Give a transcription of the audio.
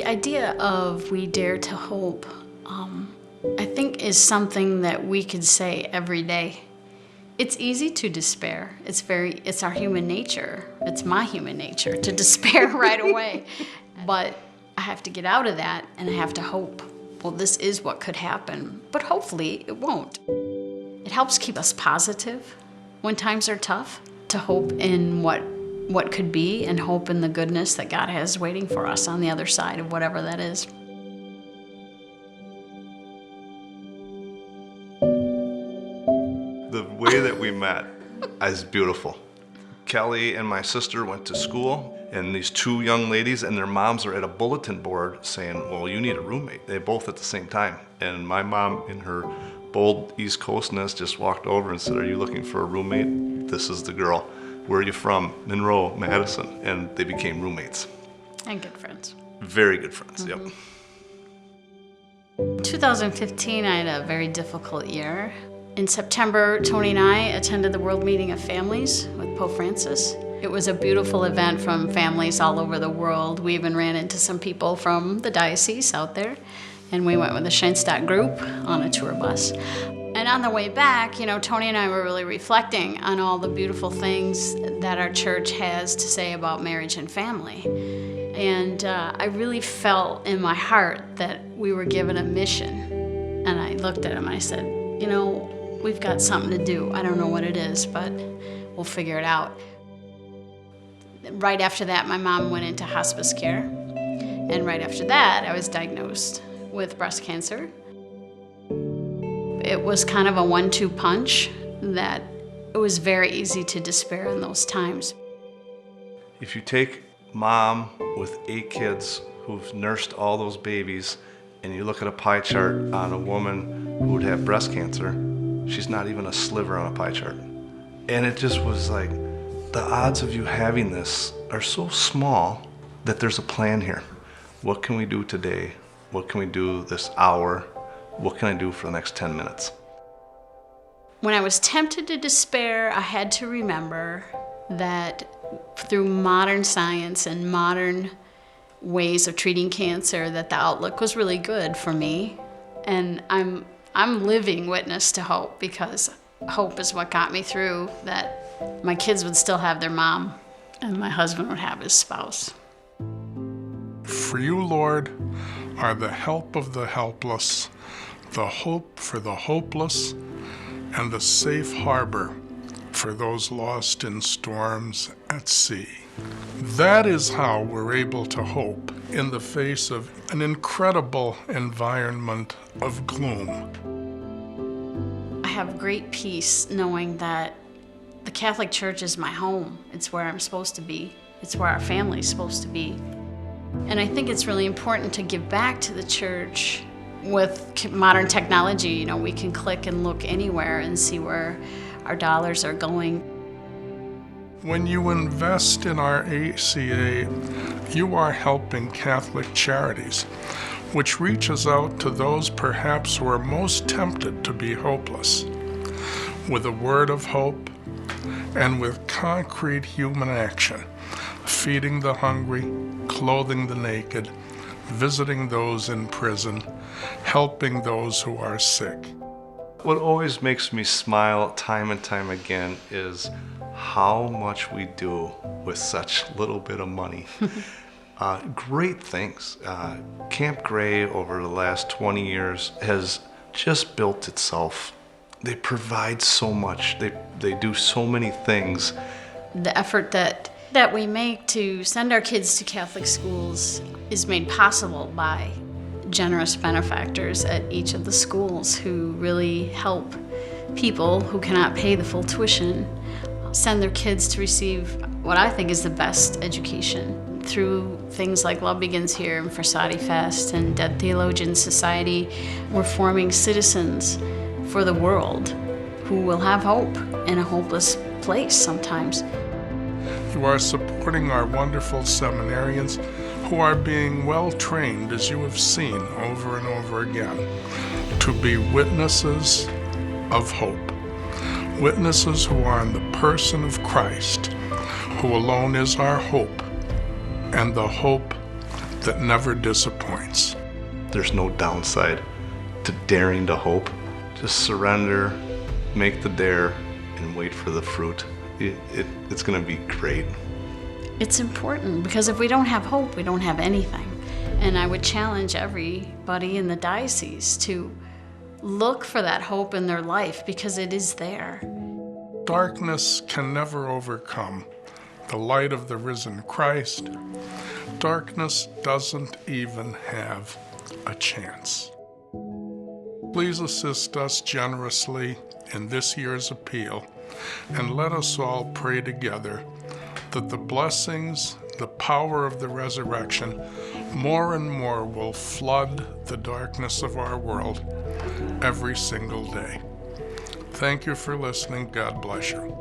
The idea of we dare to hope, I think is something that we could say every day. It's easy to despair. It's our human nature. It's my human nature to despair right away. But I have to get out of that and I have to hope. Well, this is what could happen, but hopefully it won't. It helps keep us positive when times are tough, to hope in what could be and hope in the goodness that God has waiting for us on the other side of whatever that is. The way that we met is beautiful. Kelly and my sister went to school, and these two young ladies and their moms are at a bulletin board saying, well, you need a roommate. They both at the same time. And my mom, in her bold East Coastness, just walked over and said, are you looking for a roommate? This is the girl. Where are you from? Monroe, Madison. And they became roommates. And good friends. Very good friends, Mm-hmm. Yep. 2015, I had a very difficult year. In September, Tony and I attended the World Meeting of Families with Pope Francis. It was a beautiful event from families all over the world. We even ran into some people from the Diocese out there, and we went with the Schoenstatt group on a tour bus. And on the way back, Tony and I were really reflecting on all the beautiful things that our church has to say about marriage and family. And I really felt in my heart that we were given a mission. And I looked at him and I said, we've got something to do. I don't know what it is, but we'll figure it out. Right after that, my mom went into hospice care. And right after that, I was diagnosed with breast cancer. It was kind of a 1-2 punch that it was very easy to despair in those times. If you take mom with 8 kids who've nursed all those babies, and you look at a pie chart on a woman who would have breast cancer, she's not even a sliver on a pie chart. And it just was like, the odds of you having this are so small that there's a plan here. What can we do today? What can we do this hour? What can I do for the next 10 minutes? When I was tempted to despair, I had to remember that through modern science and modern ways of treating cancer, that the outlook was really good for me. And I'm living witness to hope, because hope is what got me through that my kids would still have their mom and my husband would have his spouse. For you, Lord, are the help of the helpless, the hope for the hopeless, and the safe harbor for those lost in storms at sea. That is how we're able to hope in the face of an incredible environment of gloom. I have great peace knowing that the Catholic Church is my home. It's where I'm supposed to be. It's where our family's supposed to be. And I think it's really important to give back to the church. With modern technology, we can click and look anywhere and see where our dollars are going. When you invest in our ACA, you are helping Catholic Charities, which reaches out to those perhaps who are most tempted to be hopeless, with a word of hope and with concrete human action, feeding the hungry, clothing the naked, visiting those in prison, helping those who are sick. What always makes me smile time and time again is how much we do with such little bit of money. Great things. Camp Gray over the last 20 years has just built itself. They provide so much. They do so many things. The effort that we make to send our kids to Catholic schools is made possible by generous benefactors at each of the schools who really help people who cannot pay the full tuition send their kids to receive what I think is the best education through things like Love Begins Here and Forsati Fest and Dead Theologians Society. We're forming citizens for the world who will have hope in a hopeless place sometimes. You are supporting our wonderful seminarians who are being well trained, as you have seen over and over again, to be witnesses of hope. Witnesses who are in the person of Christ, who alone is our hope, and the hope that never disappoints. There's no downside to daring to hope. Just surrender, make the dare, and wait for the fruit. It's going to be great. It's important because if we don't have hope, we don't have anything. And I would challenge everybody in the diocese to look for that hope in their life because it is there. Darkness can never overcome the light of the risen Christ. Darkness doesn't even have a chance. Please assist us generously in this year's appeal, and let us all pray together that the blessings, the power of the resurrection, more and more will flood the darkness of our world every single day. Thank you for listening. God bless you.